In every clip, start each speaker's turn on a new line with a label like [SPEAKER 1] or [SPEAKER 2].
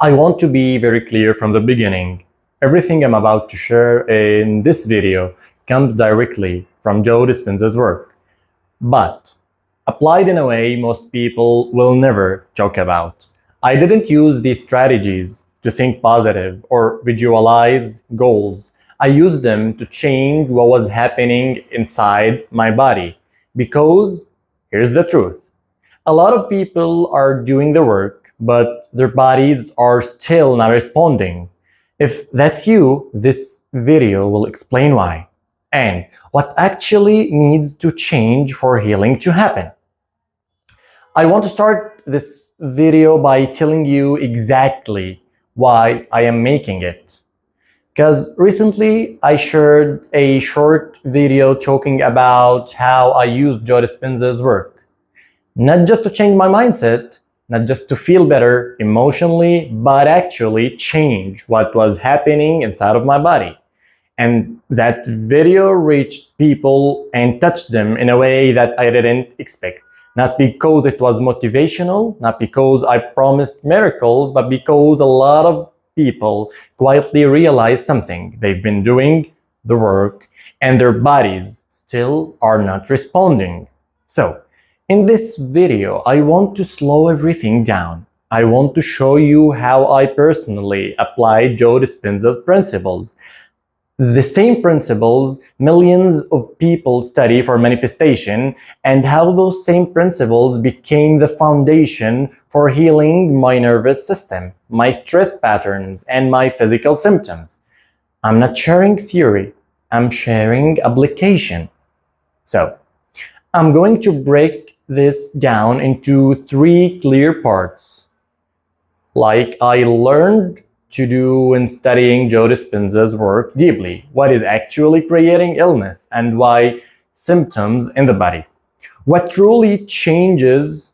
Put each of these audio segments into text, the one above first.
[SPEAKER 1] I want to be very clear from the beginning. Everything I'm about to share in this video comes directly from Joe Dispenza's work, but applied in a way most people will never talk about. I didn't use these strategies to think positive or visualize goals. I used them to change what was happening inside my body. Because here's the truth. A lot of people are doing the work, but their bodies are still not responding. If that's you, this video will explain why and what actually needs to change for healing to happen. I want to start this video by telling you exactly why I am making it. Because recently I shared a short video talking about how I used Joe Dispenza's work. Not just to change my mindset, not just to feel better emotionally, but actually change what was happening inside of my body. And that video reached people and touched them in a way that I didn't expect. Not because it was motivational, not because I promised miracles, but because a lot of people quietly realized something. They've been doing the work and their bodies still are not responding. So, in this video, I want to slow everything down. I want to show you how I personally applied Joe Dispenza's principles. The same principles millions of people study for manifestation, and how those same principles became the foundation for healing my nervous system, my stress patterns, and my physical symptoms. I'm not sharing theory, I'm sharing application. So, I'm going to break this down into 3 clear parts, like I learned to do when studying Joe Dispenza's work deeply. What is actually creating illness and why symptoms in the body. What truly changes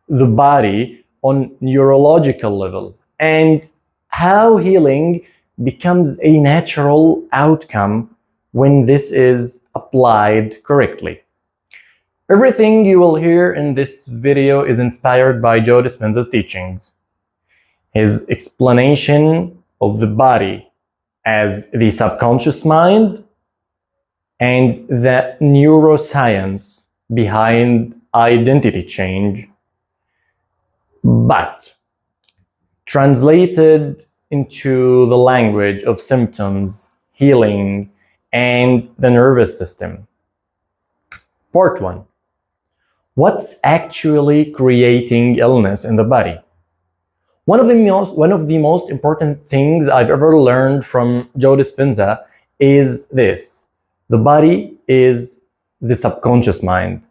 [SPEAKER 1] the body on neurological level, and how healing becomes a natural outcome when this is applied correctly. Everything you will hear in this video is inspired by Joe Dispenza's teachings. His explanation of the body as the subconscious mind and the neuroscience behind identity change, but translated into the language of symptoms, healing, and the nervous system. Part 1. What's actually creating illness in the body? One of the most important things I've ever learned from Joe Dispenza is this. The body is the subconscious mind.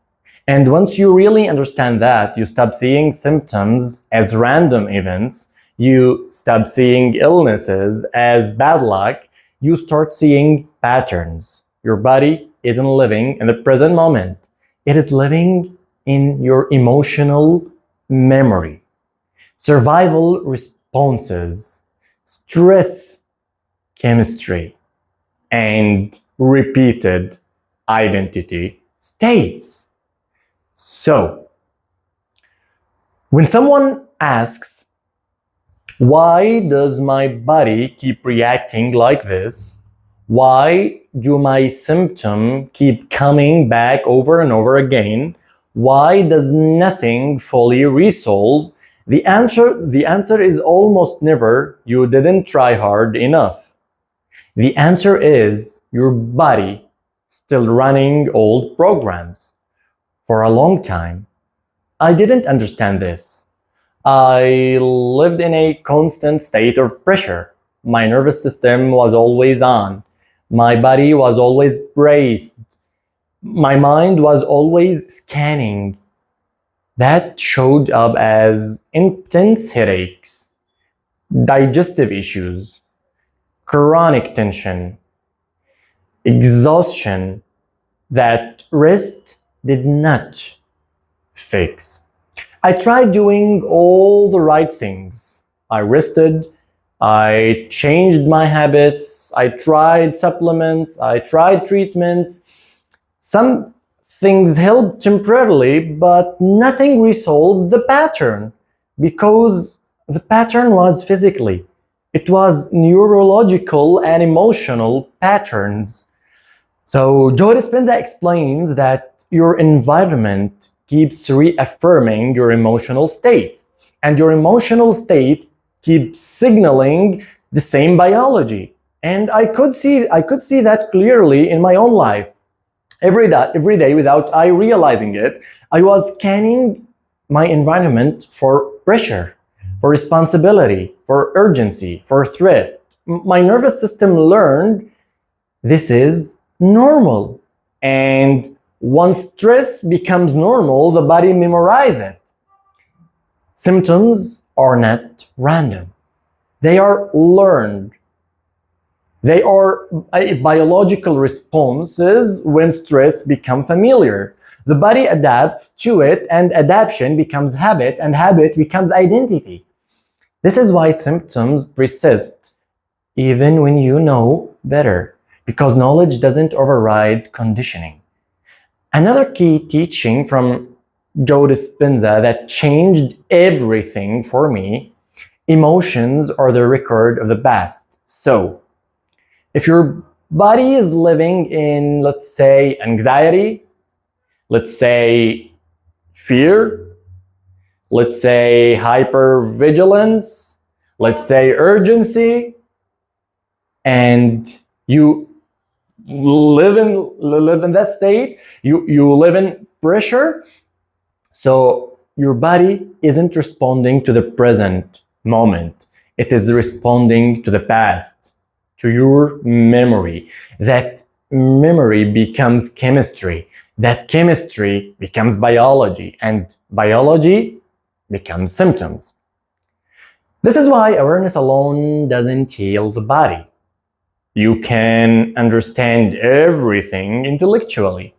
[SPEAKER 1] And once you really understand that, you stop seeing symptoms as random events, you stop seeing illnesses as bad luck, you start seeing patterns. Your body isn't living in the present moment. It is living in your emotional memory, survival responses, stress chemistry, and repeated identity states. So, when someone asks, why does my body keep reacting like this? Why do my symptoms keep coming back over and over again? Why does nothing fully resolve? The answer is almost never, you didn't try hard enough. The answer is your body still running old programs. For a long time, I didn't understand this. I lived in a constant state of pressure. My nervous system was always on. My body was always braced. My mind was always scanning. That showed up as intense headaches, digestive issues, chronic tension, exhaustion that rest did not fix. I tried doing all the right things. I rested, I changed my habits, I tried supplements, I tried treatments. Some things helped temporarily, but nothing resolved the pattern because the pattern was physically. It was neurological and emotional patterns. So Joe Dispenza explains that your environment keeps reaffirming your emotional state, and your emotional state keeps signaling the same biology. And I could see that clearly in my own life. Every day, without I realizing it, I was scanning my environment for pressure, for responsibility, for urgency, for threat. My nervous system learned this is normal. And once stress becomes normal, the body memorizes it. Symptoms are not random. They are learned. They are biological responses when stress becomes familiar. The body adapts to it, and adaptation becomes habit, and habit becomes identity. This is why symptoms persist even when you know better, because knowledge doesn't override conditioning. Another key teaching from Joe Dispenza that changed everything for me: emotions are the record of the past. So, if your body is living in, let's say, anxiety, let's say, fear, let's say, hypervigilance, let's say, urgency, and you live in that state, you live in pressure, so your body isn't responding to the present moment. It is responding to the past, to your memory. That memory becomes chemistry. That chemistry becomes biology, and biology becomes symptoms. This is why awareness alone doesn't heal the body. You can understand everything intellectually.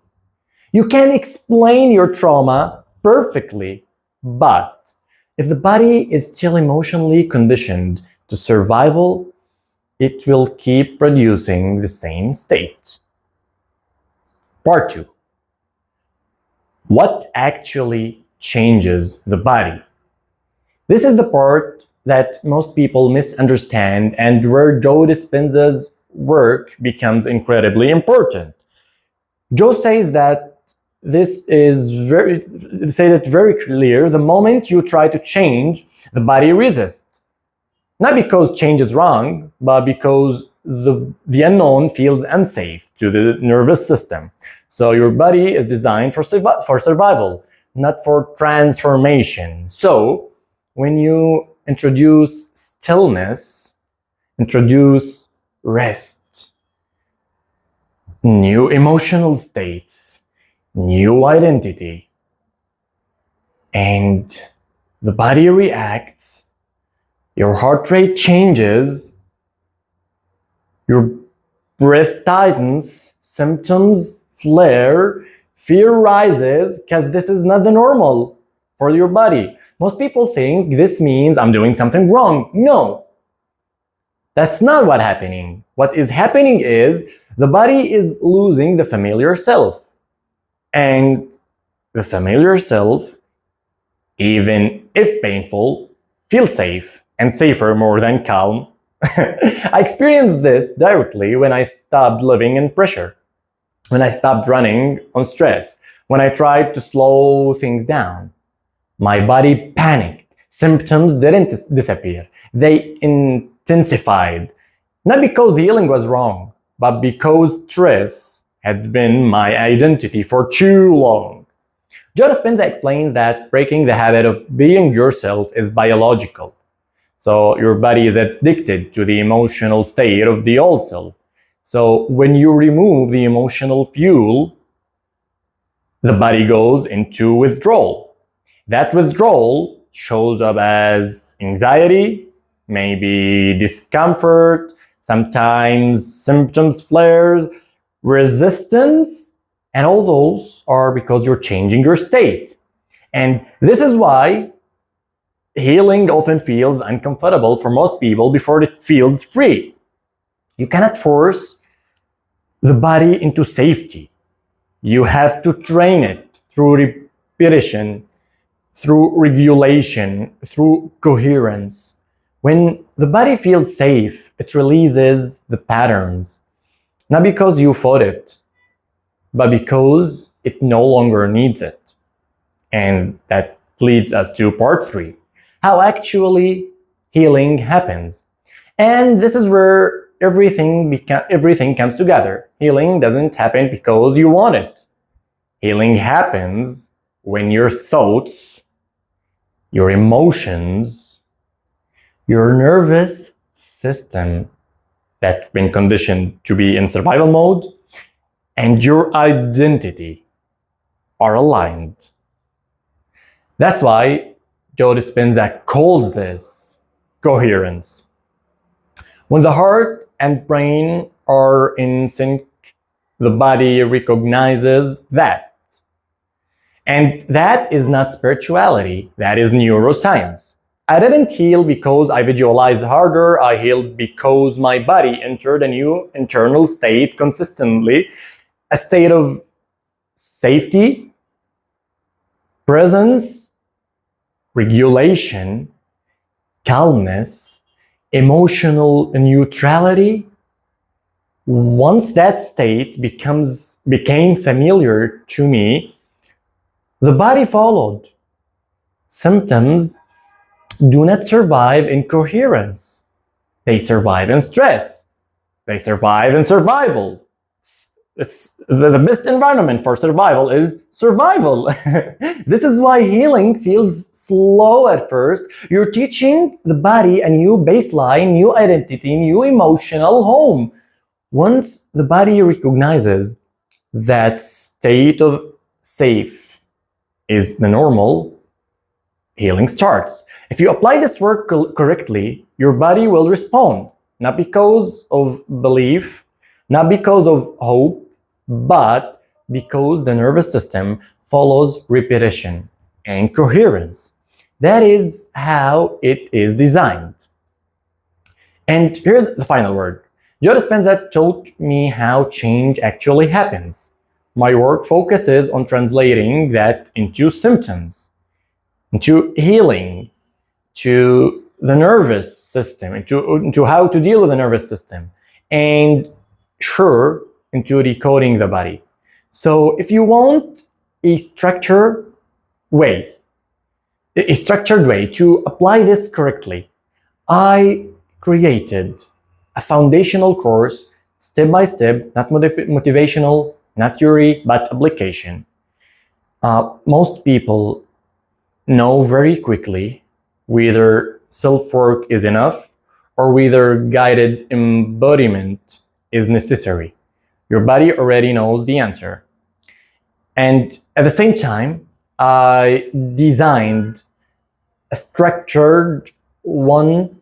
[SPEAKER 1] You can explain your trauma perfectly, but if the body is still emotionally conditioned to survival, it will keep producing the same state. Part 2. What actually changes the body? This is the part that most people misunderstand and where Joe Dispenza's work becomes incredibly important. Joe says that very clear. The moment you try to change, the body resists. Not because change is wrong, but because the unknown feels unsafe to the nervous system. So your body is designed for survival, not for transformation. So when you introduce stillness, introduce rest, new emotional states, new identity, and the body reacts, your heart rate changes, your breath tightens, symptoms flare, fear rises, because this is not the normal for your body. Most people think this means I'm doing something wrong. No, that's not what's happening. What is happening is the body is losing the familiar self. And the familiar self, even if painful, feels safe, and safer more than calm. I experienced this directly when I stopped living in pressure, when I stopped running on stress, when I tried to slow things down. My body panicked. Symptoms didn't disappear, they intensified. Not because healing was wrong, but because stress had been my identity for too long. Joe Dispenza explains that breaking the habit of being yourself is biological. So your body is addicted to the emotional state of the old self. So when you remove the emotional fuel, the body goes into withdrawal. That withdrawal shows up as anxiety, maybe discomfort, sometimes symptoms flares, resistance, and all those are because you're changing your state. And this is why healing often feels uncomfortable for most people before it feels free. You cannot force the body into safety. You have to train it through repetition, through regulation, through coherence. When the body feels safe, it releases the patterns, not because you fought it, but because it no longer needs it. And that leads us to part 3, how actually healing happens. And this is where everything comes together. Healing doesn't happen because you want it. Healing happens when your thoughts, your emotions, your nervous system that's been conditioned to be in survival mode, and your identity are aligned. That's why Joe Dispenza calls this coherence. When the heart and brain are in sync, the body recognizes that. And that is not spirituality, that is neuroscience. I didn't heal because I visualized harder, I healed because my body entered a new internal state consistently, a state of safety, presence, regulation, calmness, emotional neutrality. Once that state became familiar to me, the body followed. Symptoms do not survive in coherence. They survive in stress. They survive in survival. It's the best environment for survival is survival. This is why healing feels slow at first. You're teaching the body a new baseline, new identity, new emotional home. Once the body recognizes that state of safe is the normal, healing starts. If you apply this work correctly, your body will respond, not because of belief, not because of hope, but because the nervous system follows repetition and coherence. That is how it is designed. And here's the final word. Joe Dispenza taught me how change actually happens. My work focuses on translating that into symptoms, into healing, to the nervous system, into how to deal with the nervous system, and sure, into decoding the body. So if you want a structured way to apply this correctly, I created a foundational course, step by step, not motivational, not theory, but application. Most people know very quickly whether self-work is enough or whether guided embodiment is necessary. Your body already knows the answer. And at the same time, I designed a structured one-to-one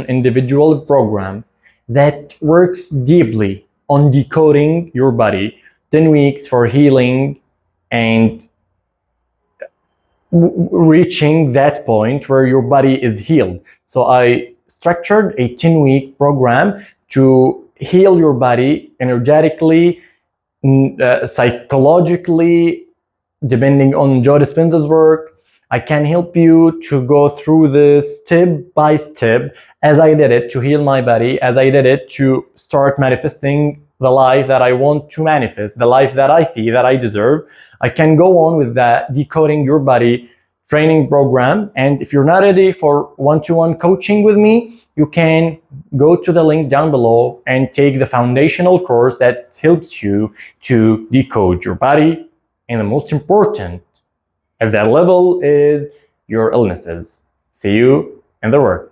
[SPEAKER 1] individual program that works deeply on decoding your body, 10 weeks for healing and reaching that point where your body is healed. So I structured a 10-week program to heal your body energetically, psychologically, depending on Joe Dispenza's work. I can help you to go through this step by step as I did it to heal my body, as I did it to start manifesting the life that I want to manifest, the life that I see that I deserve. I can go on with that decoding your body training program. And if you're not ready for one-to-one coaching with me, you can go to the link down below and take the foundational course that helps you to decode your body. And the most important at that level is your illnesses. See you in the work.